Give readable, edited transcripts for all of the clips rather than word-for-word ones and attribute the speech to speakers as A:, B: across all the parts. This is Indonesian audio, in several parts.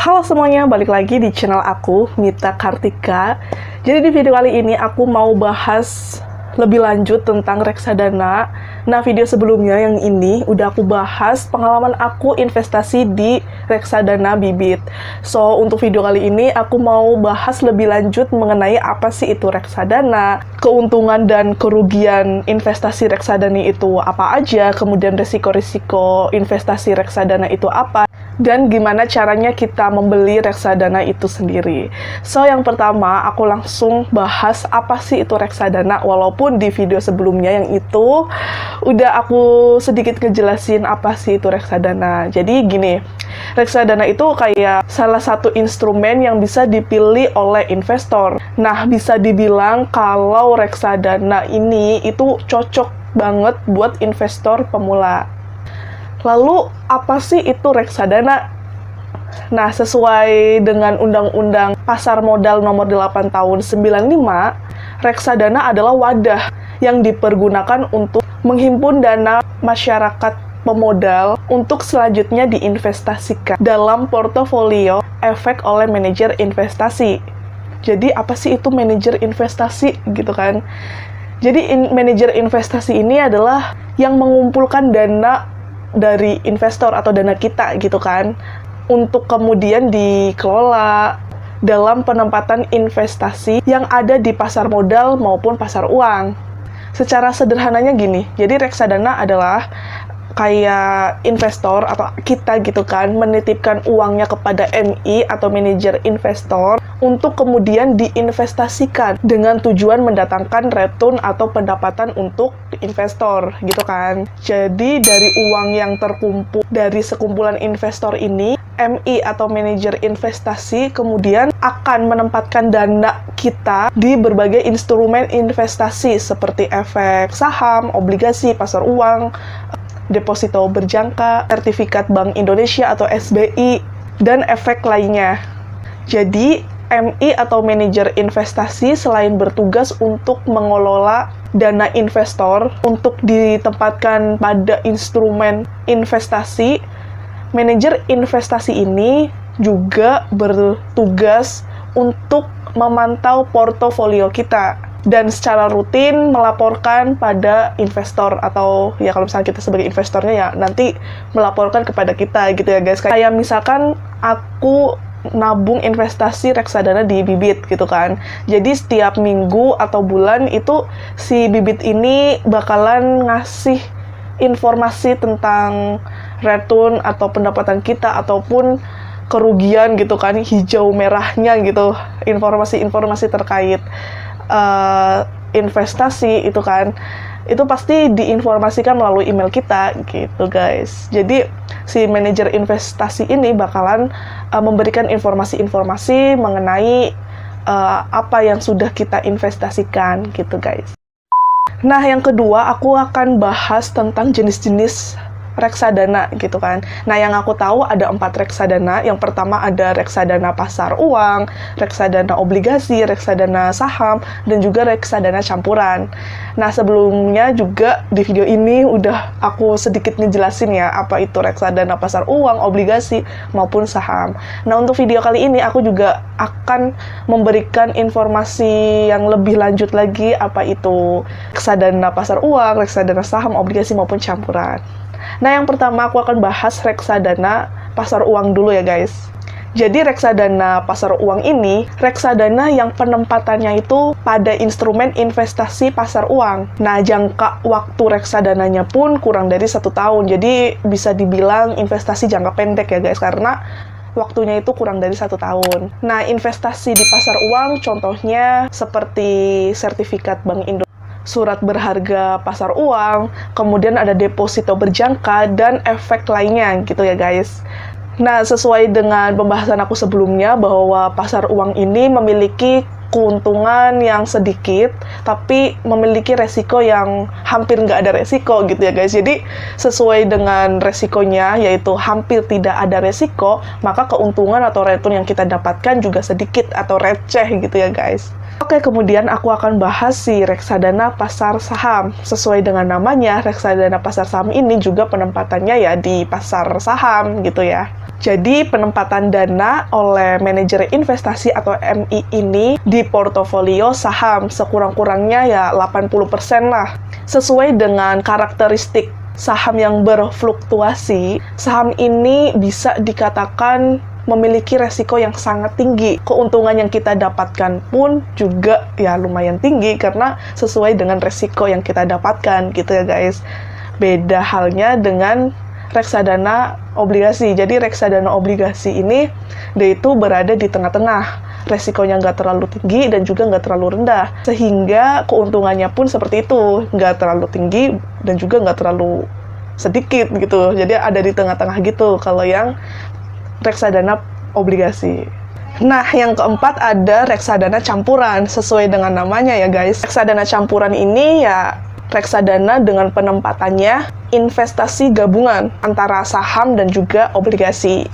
A: Halo semuanya, balik lagi di channel aku, Mita Kartika. Jadi di video kali ini aku mau bahas lebih lanjut tentang reksadana. Nah, video sebelumnya yang ini udah aku bahas pengalaman aku investasi di reksadana bibit. So, untuk video kali ini aku mau bahas lebih lanjut mengenai apa sih itu reksadana, keuntungan dan kerugian investasi reksadana itu apa aja, kemudian risiko-risiko investasi reksadana itu apa, dan gimana caranya kita membeli reksadana itu sendiri. So, yang pertama, aku langsung bahas apa sih itu reksadana, walaupun di video sebelumnya yang itu udah aku sedikit ngejelasin apa sih itu reksadana. Jadi gini, reksadana itu kayak salah satu instrumen yang bisa dipilih oleh investor. Nah, bisa dibilang kalau reksadana ini itu cocok banget buat investor pemula. Lalu, apa sih itu reksadana? Nah, sesuai dengan Undang-Undang Pasar Modal Nomor 8 Tahun 95, reksadana adalah wadah yang dipergunakan untuk menghimpun dana masyarakat pemodal untuk selanjutnya diinvestasikan dalam portofolio efek oleh manajer investasi. Jadi, apa sih itu manajer investasi gitu kan? Jadi, manajer investasi ini adalah yang mengumpulkan dana dari investor atau dana kita gitu kan, untuk kemudian dikelola dalam penempatan investasi yang ada di pasar modal maupun pasar uang. Secara sederhananya gini, jadi reksadana adalah kayak investor atau kita gitu kan, menitipkan uangnya kepada MI atau manajer investor untuk kemudian diinvestasikan dengan tujuan mendatangkan return atau pendapatan untuk investor gitu kan. Jadi dari uang yang terkumpul dari sekumpulan investor ini, MI atau manajer investasi kemudian akan menempatkan dana kita di berbagai instrumen investasi seperti efek saham, obligasi, pasar uang, deposito berjangka, sertifikat Bank Indonesia atau SBI, dan efek lainnya. Jadi, MI atau manajer investasi selain bertugas untuk mengelola dana investor untuk ditempatkan pada instrumen investasi, manajer investasi ini juga bertugas untuk memantau portofolio kita dan secara rutin melaporkan pada investor, atau ya kalau misalnya kita sebagai investornya ya nanti melaporkan kepada kita gitu ya guys. Kayak misalkan aku nabung investasi reksadana di bibit gitu kan. Jadi setiap minggu atau bulan itu si bibit ini bakalan ngasih informasi tentang return atau pendapatan kita ataupun kerugian gitu kan, hijau merahnya gitu, informasi-informasi terkait investasi itu kan, itu pasti diinformasikan melalui email kita gitu guys. Jadi si manajer investasi ini bakalan memberikan informasi-informasi mengenai apa yang sudah kita investasikan gitu guys. Nah, yang kedua aku akan bahas tentang jenis-jenis reksadana gitu kan. Nah, yang aku tahu ada 4 reksadana. Yang pertama ada reksadana pasar uang, reksadana obligasi, reksadana saham, dan juga reksadana campuran. Nah, sebelumnya juga di video ini udah aku sedikit ngejelasin ya apa itu reksadana pasar uang, obligasi, maupun saham. Nah, untuk video kali ini aku juga akan memberikan informasi yang lebih lanjut lagi apa itu reksadana pasar uang, reksadana saham, obligasi, maupun campuran. Nah, yang pertama aku akan bahas reksadana pasar uang dulu ya guys. Jadi reksadana pasar uang ini, reksadana yang penempatannya itu pada instrumen investasi pasar uang. Nah, jangka waktu reksadananya pun kurang dari 1 tahun. Jadi bisa dibilang investasi jangka pendek ya guys, karena waktunya itu kurang dari 1 tahun. Nah, investasi di pasar uang contohnya seperti sertifikat Bank Indonesia, surat berharga pasar uang, kemudian ada deposito berjangka, dan efek lainnya gitu ya guys. Nah, sesuai dengan pembahasan aku sebelumnya bahwa pasar uang ini memiliki keuntungan yang sedikit, tapi memiliki resiko yang hampir nggak ada resiko gitu ya guys. Jadi sesuai dengan resikonya, yaitu hampir tidak ada resiko, maka keuntungan atau return yang kita dapatkan juga sedikit atau receh gitu ya guys. Oke, kemudian aku akan bahas si reksadana pasar saham. Sesuai dengan namanya, reksadana pasar saham ini juga penempatannya ya di pasar saham gitu ya. Jadi penempatan dana oleh manajer investasi atau MI ini di portofolio saham sekurang-kurangnya ya 80% lah. Sesuai dengan karakteristik saham yang berfluktuasi, saham ini bisa dikatakan memiliki resiko yang sangat tinggi. Keuntungan yang kita dapatkan pun juga ya lumayan tinggi karena sesuai dengan resiko yang kita dapatkan gitu ya guys. Beda halnya dengan reksadana obligasi. Jadi reksadana obligasi ini dia itu berada di tengah-tengah. Resikonya nggak terlalu tinggi dan juga nggak terlalu rendah. Sehingga keuntungannya pun seperti itu. Nggak terlalu tinggi dan juga nggak terlalu sedikit gitu. Jadi ada di tengah-tengah gitu kalau yang reksadana obligasi. Nah, yang keempat ada reksadana campuran. Sesuai dengan namanya ya guys. Reksadana campuran ini ya reksadana dengan penempatannya investasi gabungan antara saham dan juga obligasi.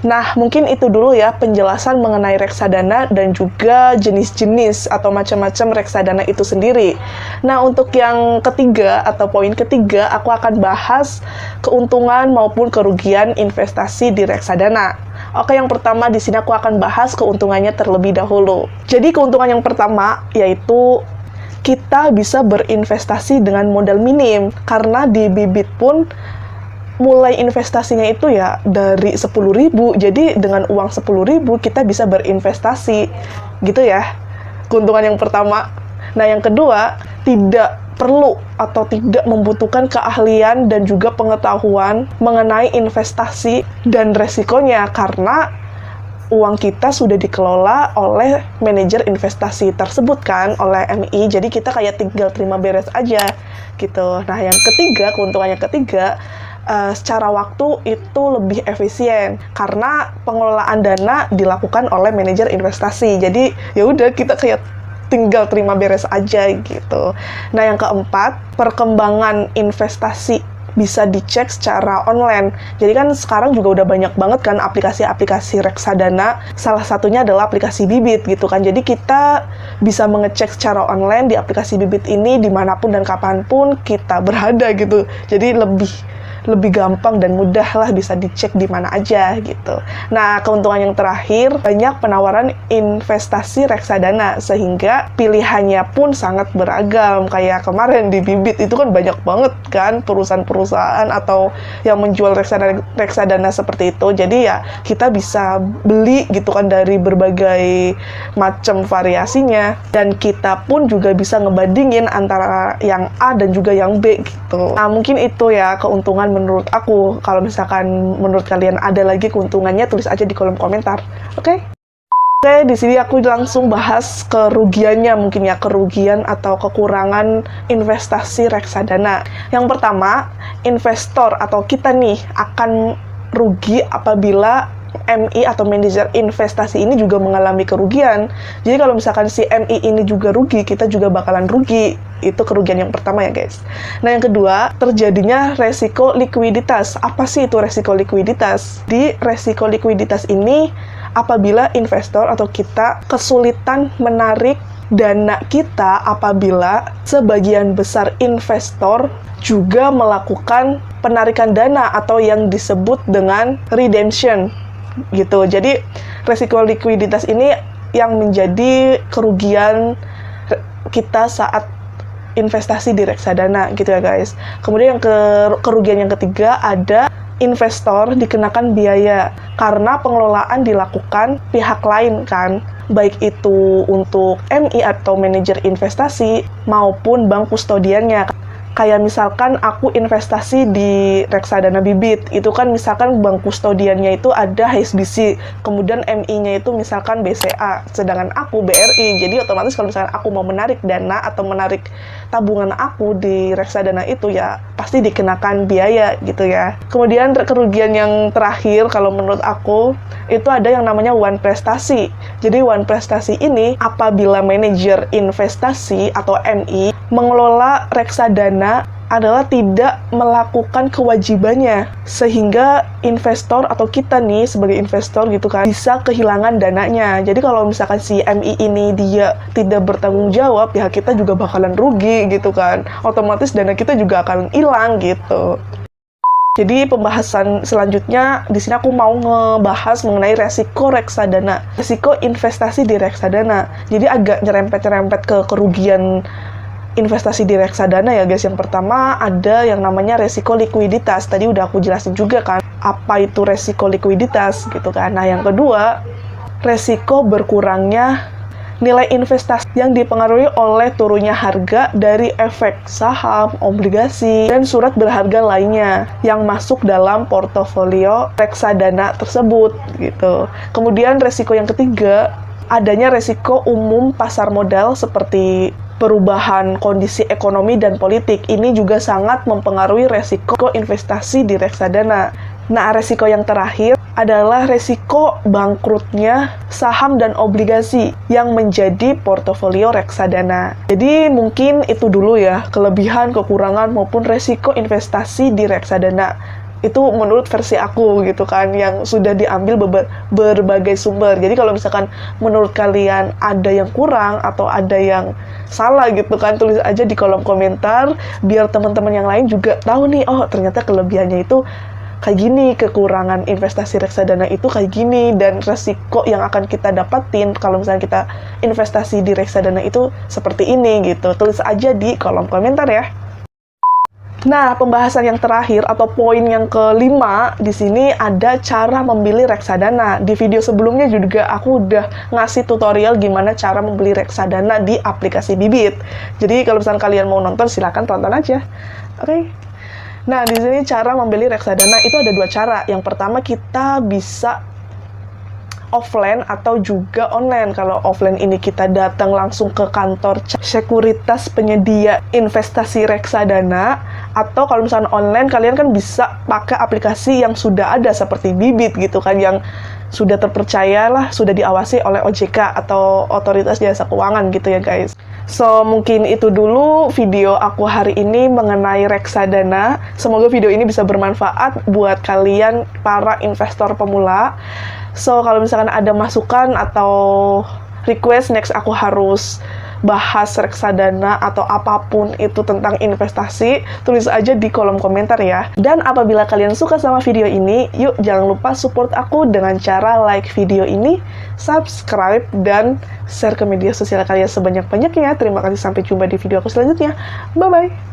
A: Nah, mungkin itu dulu ya penjelasan mengenai reksadana dan juga jenis-jenis atau macam-macam reksadana itu sendiri. Nah, untuk yang ketiga atau poin ketiga, aku akan bahas keuntungan maupun kerugian investasi di reksadana. Oke, yang pertama di sini aku akan bahas keuntungannya terlebih dahulu. Jadi, keuntungan yang pertama yaitu kita bisa berinvestasi dengan modal minim karena di Bibit pun mulai investasinya itu ya dari 10.000, jadi dengan uang 10.000 kita bisa berinvestasi, gitu ya. Keuntungan yang pertama. Nah, yang kedua, tidak perlu atau tidak membutuhkan keahlian dan juga pengetahuan mengenai investasi dan resikonya, karena uang kita sudah dikelola oleh manajer investasi tersebut kan, oleh MI, jadi kita kayak tinggal terima beres aja, gitu. Nah, yang ketiga, keuntungan yang ketiga, secara waktu itu lebih efisien karena pengelolaan dana dilakukan oleh manajer investasi. Jadi ya udah kita kayak tinggal terima beres aja gitu. Nah, yang keempat, perkembangan investasi bisa dicek secara online. Jadi kan sekarang juga udah banyak banget kan aplikasi-aplikasi reksadana. Salah satunya adalah aplikasi Bibit gitu kan. Jadi kita bisa mengecek secara online di aplikasi Bibit ini dimanapun dan kapanpun kita berada gitu. Jadi lebih gampang dan mudah lah, bisa dicek di mana aja gitu. Nah, keuntungan yang terakhir, banyak penawaran investasi reksadana sehingga pilihannya pun sangat beragam. Kayak kemarin di Bibit itu kan banyak banget kan perusahaan-perusahaan atau yang menjual reksadana seperti itu. Jadi ya kita bisa beli gitu kan dari berbagai macam variasinya, dan kita pun juga bisa ngebandingin antara yang A dan juga yang B gitu. Nah, mungkin itu ya keuntungan menurut aku. Kalau misalkan menurut kalian ada lagi keuntungannya, tulis aja di kolom komentar. Oke, di sini aku langsung bahas kerugiannya, mungkin ya, kerugian atau kekurangan investasi reksadana. Yang pertama, investor atau kita nih akan rugi apabila MI atau manajer investasi ini juga mengalami kerugian. Jadi kalau misalkan si MI ini juga rugi, kita juga bakalan rugi. Itu kerugian yang pertama ya guys. Nah, yang kedua, terjadinya resiko likuiditas. Apa sih itu resiko likuiditas? Di resiko likuiditas ini apabila investor atau kita kesulitan menarik dana kita apabila sebagian besar investor juga melakukan penarikan dana atau yang disebut dengan redemption gitu. Jadi resiko likuiditas ini yang menjadi kerugian kita saat investasi di reksadana gitu ya guys. Kemudian yang kerugian yang ketiga, ada investor dikenakan biaya karena pengelolaan dilakukan pihak lain kan, baik itu untuk MI atau manajer investasi maupun bank kustodiannya. Kayak misalkan aku investasi di reksadana Bibit, itu kan misalkan bank kustodiannya itu ada HSBC, kemudian MI-nya itu misalkan BCA, sedangkan aku BRI. Jadi otomatis kalau misalkan aku mau menarik dana atau menarik tabungan aku di reksadana itu ya pasti dikenakan biaya gitu ya. Kemudian kerugian yang terakhir kalau menurut aku itu ada yang namanya one prestasi. Jadi one prestasi ini apabila manajer investasi atau MI mengelola reksadana adalah tidak melakukan kewajibannya, sehingga investor atau kita nih sebagai investor gitu kan bisa kehilangan dananya. Jadi kalau misalkan si MI ini dia tidak bertanggung jawab, ya kita juga bakalan rugi gitu kan, otomatis dana kita juga akan hilang gitu. Jadi pembahasan selanjutnya di sini aku mau ngebahas mengenai resiko reksadana, resiko investasi di reksadana. Jadi agak nyerempet-nyerempet ke kerugian investasi di reksadana ya guys. Yang pertama ada yang namanya resiko likuiditas. Tadi udah aku jelasin juga kan apa itu resiko likuiditas gitu kan. Nah yang kedua, resiko berkurangnya nilai investasi yang dipengaruhi oleh turunnya harga dari efek saham, obligasi, dan surat berharga lainnya yang masuk dalam portofolio reksadana tersebut gitu. Kemudian resiko yang ketiga, adanya resiko umum pasar modal seperti perubahan kondisi ekonomi dan politik. Ini juga sangat mempengaruhi resiko investasi di reksadana. Nah, resiko yang terakhir adalah resiko bangkrutnya saham dan obligasi yang menjadi portofolio reksadana. Jadi mungkin itu dulu ya, kelebihan, kekurangan, maupun resiko investasi di reksadana. Itu menurut versi aku gitu kan, yang sudah diambil berbagai sumber. Jadi kalau misalkan menurut kalian ada yang kurang atau ada yang salah gitu kan, tulis aja di kolom komentar biar teman-teman yang lain juga tahu nih, oh ternyata kelebihannya itu kayak gini, kekurangan investasi reksadana itu kayak gini, dan resiko yang akan kita dapatin kalau misalnya kita investasi di reksadana itu seperti ini gitu. Tulis aja di kolom komentar ya. Nah, pembahasan yang terakhir atau poin yang kelima di sini ada cara membeli reksadana. Di video sebelumnya juga aku udah ngasih tutorial gimana cara membeli reksadana di aplikasi Bibit. Jadi kalau misalnya kalian mau nonton silahkan tonton aja. Oke. Nah, di sini cara membeli reksadana itu ada dua cara. Yang pertama kita bisa offline atau juga online. Kalau offline ini kita datang langsung ke kantor sekuritas penyedia investasi reksadana, atau kalau misalnya online kalian kan bisa pakai aplikasi yang sudah ada seperti Bibit gitu kan, yang sudah terpercaya lah, sudah diawasi oleh OJK atau Otoritas Jasa Keuangan gitu ya guys. So, mungkin itu dulu video aku hari ini mengenai reksadana. Semoga video ini bisa bermanfaat buat kalian para investor pemula. So, kalau misalkan ada masukan atau request next aku harus bahas reksadana atau apapun itu tentang investasi, tulis aja di kolom komentar ya. Dan apabila kalian suka sama video ini, yuk jangan lupa support aku dengan cara like video ini, subscribe, dan share ke media sosial kalian sebanyak-banyaknya. Terima kasih, sampai jumpa di video aku selanjutnya. Bye-bye!